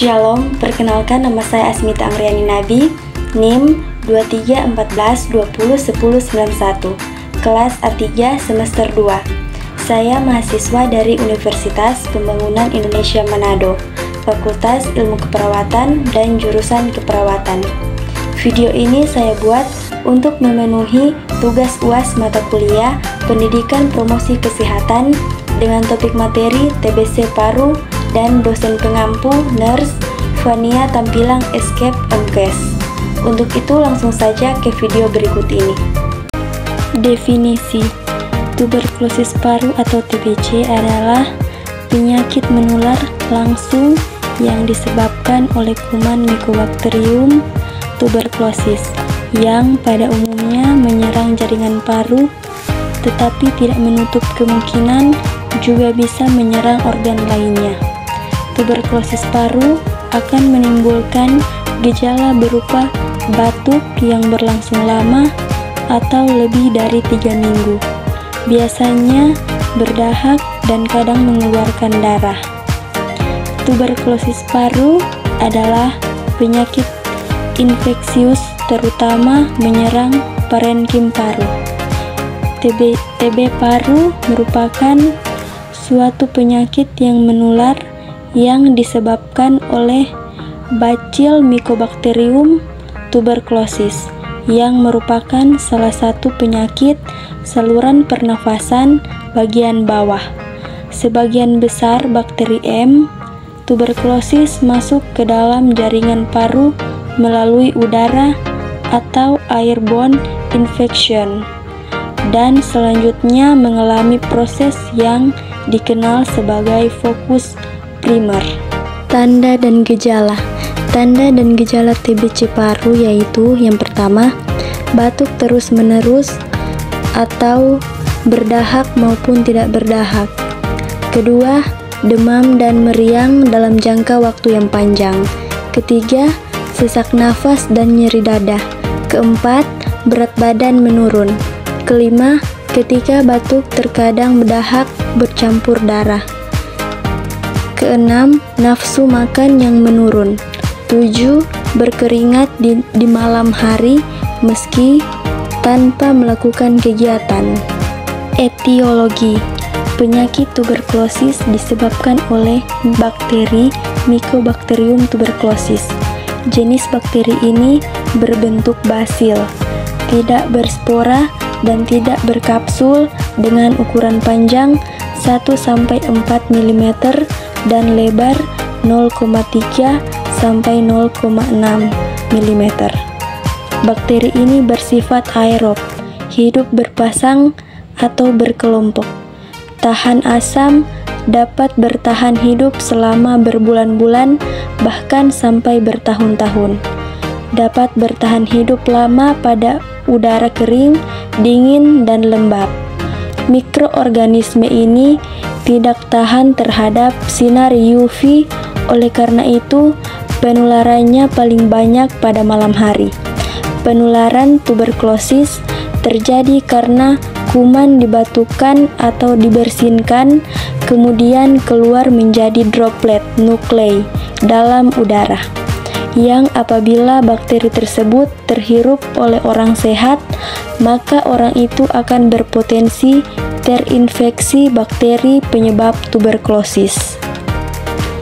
Shalom, perkenalkan nama saya Asmita Amriani Nabi, NIM 2314201091, kelas A3 semester 2. Saya mahasiswa dari Universitas Pembangunan Indonesia Manado, Fakultas Ilmu Keperawatan dan jurusan Keperawatan. Video ini saya buat untuk memenuhi tugas UAS mata kuliah Pendidikan Promosi Kesehatan dengan topik materi TBC Paru dan dosen pengampu nurse Fania Tampilang Escape MKes. Untuk itu langsung saja ke video berikut ini. Definisi tuberkulosis paru atau TBC adalah penyakit menular langsung yang disebabkan oleh kuman Mycobacterium tuberculosis yang pada umumnya menyerang jaringan paru, tetapi tidak menutup kemungkinan juga bisa menyerang organ lainnya. Tuberkulosis paru akan menimbulkan gejala berupa batuk yang berlangsung lama atau lebih dari 3 minggu. Biasanya berdahak dan kadang mengeluarkan darah. Tuberkulosis paru adalah penyakit infeksius terutama menyerang parenkim paru. TB paru merupakan suatu penyakit yang menular yang disebabkan oleh bacil Mycobacterium tuberculosis yang merupakan salah satu penyakit saluran pernafasan bagian bawah. Sebagian besar bakteri M tuberculosis masuk ke dalam jaringan paru melalui udara atau airborne infection dan selanjutnya mengalami proses yang dikenal sebagai fokus primer. Tanda dan gejala. Tanda dan gejala TBC paru yaitu yang pertama, batuk terus-menerus atau berdahak maupun tidak berdahak. Kedua, demam dan meriang dalam jangka waktu yang panjang. Ketiga, sesak nafas dan nyeri dada. Keempat, berat badan menurun. Kelima, ketika batuk terkadang berdahak bercampur darah. Keenam, nafsu makan yang menurun. 7. Berkeringat di malam hari meski tanpa melakukan kegiatan. Etiologi. Penyakit tuberkulosis disebabkan oleh bakteri Mycobacterium tuberculosis. Jenis bakteri ini berbentuk basil, tidak berspora dan tidak berkapsul dengan ukuran panjang 1-4 mm dan lebar 0,3 sampai 0,6 mm. Bakteri ini bersifat aerob, hidup berpasang atau berkelompok. Tahan asam, dapat bertahan hidup selama berbulan-bulan bahkan sampai bertahun-tahun. Dapat bertahan hidup lama pada udara kering, dingin, dan lembab. Mikroorganisme ini tidak tahan terhadap sinar UV, oleh karena itu penularannya paling banyak pada malam hari. Penularan tuberkulosis terjadi karena kuman dibatukan atau dibersinkan, kemudian keluar menjadi droplet nuklei dalam udara, yang apabila bakteri tersebut terhirup oleh orang sehat, maka orang itu akan berpotensi terinfeksi bakteri penyebab tuberkulosis.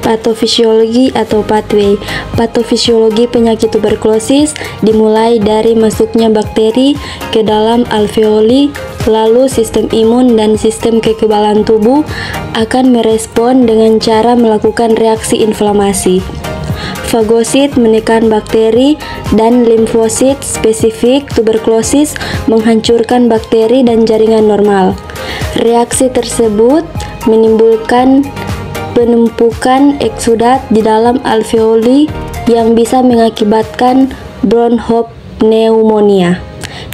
Patofisiologi atau pathway. Patofisiologi penyakit tuberkulosis dimulai dari masuknya bakteri ke dalam alveoli, lalu sistem imun dan sistem kekebalan tubuh akan merespon dengan cara melakukan reaksi inflamasi. Fagosit menekan bakteri dan limfosit spesifik tuberkulosis menghancurkan bakteri dan jaringan normal. Reaksi tersebut menimbulkan penumpukan eksudat di dalam alveoli yang bisa mengakibatkan bronchopneumonia.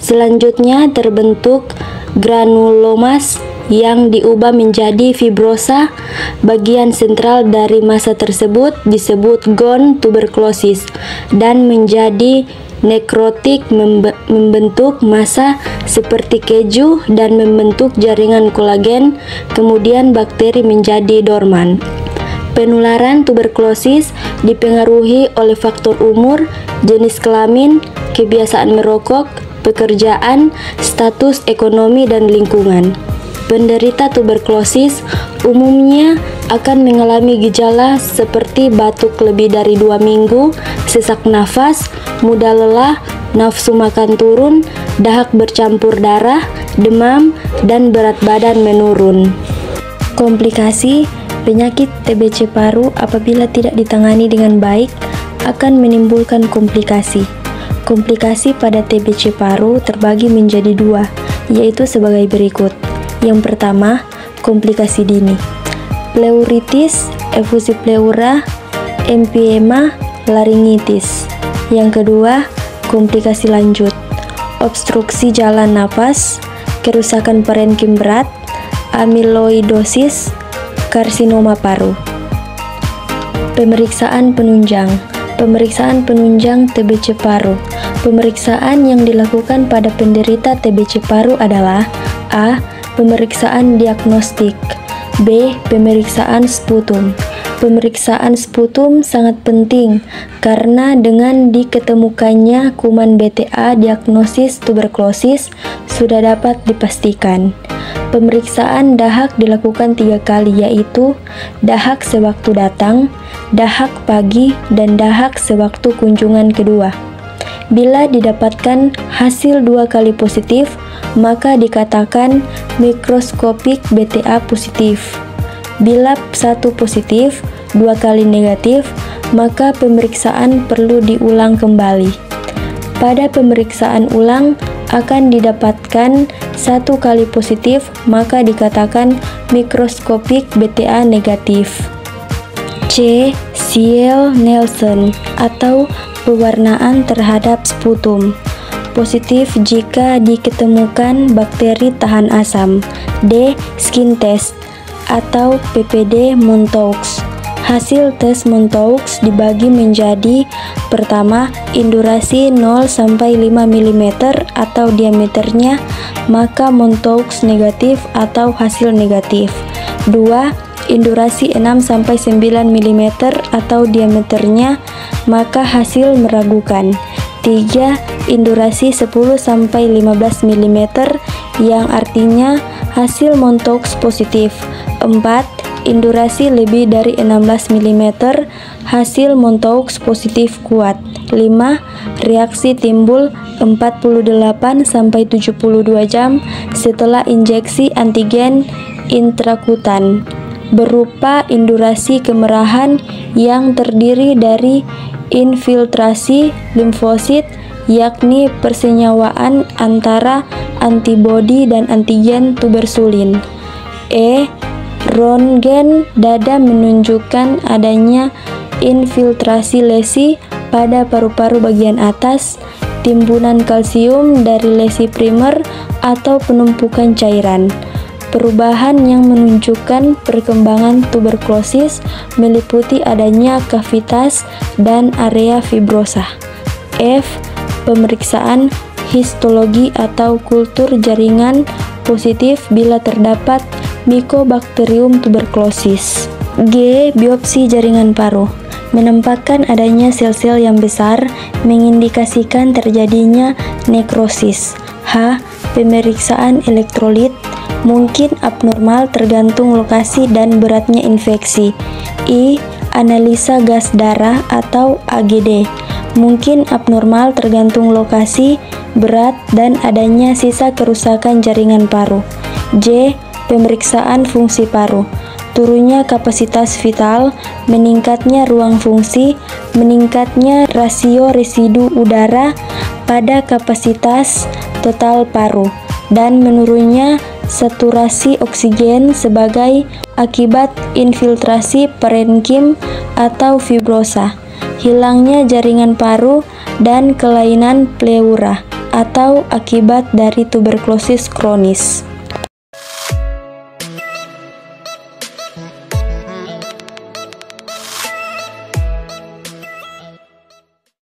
Selanjutnya terbentuk granulomas yang diubah menjadi fibrosa. Bagian sentral dari massa tersebut disebut gon tuberkulosis dan menjadi nekrotik, membentuk massa seperti keju dan membentuk jaringan kolagen. Kemudian bakteri menjadi dorman. Penularan tuberkulosis dipengaruhi oleh faktor umur, jenis kelamin, kebiasaan merokok, pekerjaan, status ekonomi, dan lingkungan. Penderita tuberkulosis umumnya akan mengalami gejala seperti batuk lebih dari 2 minggu, sesak nafas, mudah lelah, nafsu makan turun, dahak bercampur darah, demam, dan berat badan menurun. Komplikasi penyakit TBC paru apabila tidak ditangani dengan baik akan menimbulkan komplikasi. Komplikasi pada TBC paru terbagi menjadi 2, yaitu sebagai berikut. Yang pertama, komplikasi dini. Pleuritis, efusi pleura, emphysema, laringitis. Yang kedua, komplikasi lanjut. Obstruksi jalan napas, kerusakan parenkim berat, amiloidosis, karsinoma paru. Pemeriksaan penunjang. Pemeriksaan penunjang TBC paru. Pemeriksaan yang dilakukan pada penderita TBC paru adalah A. Pemeriksaan diagnostik, B. Pemeriksaan sputum. Pemeriksaan sputum sangat penting karena dengan diketemukannya kuman BTA diagnosis tuberkulosis sudah dapat dipastikan. Pemeriksaan dahak dilakukan 3 kali, yaitu dahak sewaktu datang, dahak pagi, dan dahak sewaktu kunjungan kedua. Bila didapatkan hasil 2 kali positif, maka dikatakan mikroskopik BTA positif. Bila 1 positif, 2 kali negatif, maka pemeriksaan perlu diulang kembali. Pada pemeriksaan ulang akan didapatkan 1 kali positif, maka dikatakan mikroskopik BTA negatif. C. Thiel-Nielsen atau pewarnaan terhadap sputum. Positif jika diketemukan bakteri tahan asam. D. Skin test atau PPD Montaux. Hasil tes Montaux dibagi menjadi: pertama, indurasi 0-5 mm atau diameternya, maka Montaux negatif atau hasil negatif. 2. Indurasi 6-9 mm atau diameternya, maka hasil meragukan. 3. Indurasi 10-15 mm yang artinya hasil Montaux positif. 4. Indurasi lebih dari 16 mm, hasil Montaux positif kuat. 5. Reaksi timbul 48-72 jam setelah injeksi antigen intrakutan, berupa indurasi kemerahan yang terdiri dari infiltrasi limfosit, yakni persenyawaan antara antibodi dan antigen tuberkulin. Röntgen dada menunjukkan adanya infiltrasi lesi pada paru-paru bagian atas, timbunan kalsium dari lesi primer atau penumpukan cairan. Perubahan yang menunjukkan perkembangan tuberkulosis meliputi adanya kavitas dan area fibrosa. Pemeriksaan histologi atau kultur jaringan positif bila terdapat Mycobacterium tuberculosis. G. Biopsi jaringan paru menempatkan adanya sel-sel yang besar, mengindikasikan terjadinya nekrosis. H. Pemeriksaan elektrolit mungkin abnormal tergantung lokasi dan beratnya infeksi. I. Analisa gas darah atau AGD mungkin abnormal tergantung lokasi, berat, dan adanya sisa kerusakan jaringan paru. J. Pemeriksaan fungsi paru. Turunnya kapasitas vital, meningkatnya ruang fungsi, meningkatnya rasio residu udara pada kapasitas total paru, dan menurunnya saturasi oksigen sebagai akibat infiltrasi parenkim atau fibrosa, hilangnya jaringan paru, dan kelainan pleura atau akibat dari tuberkulosis kronis.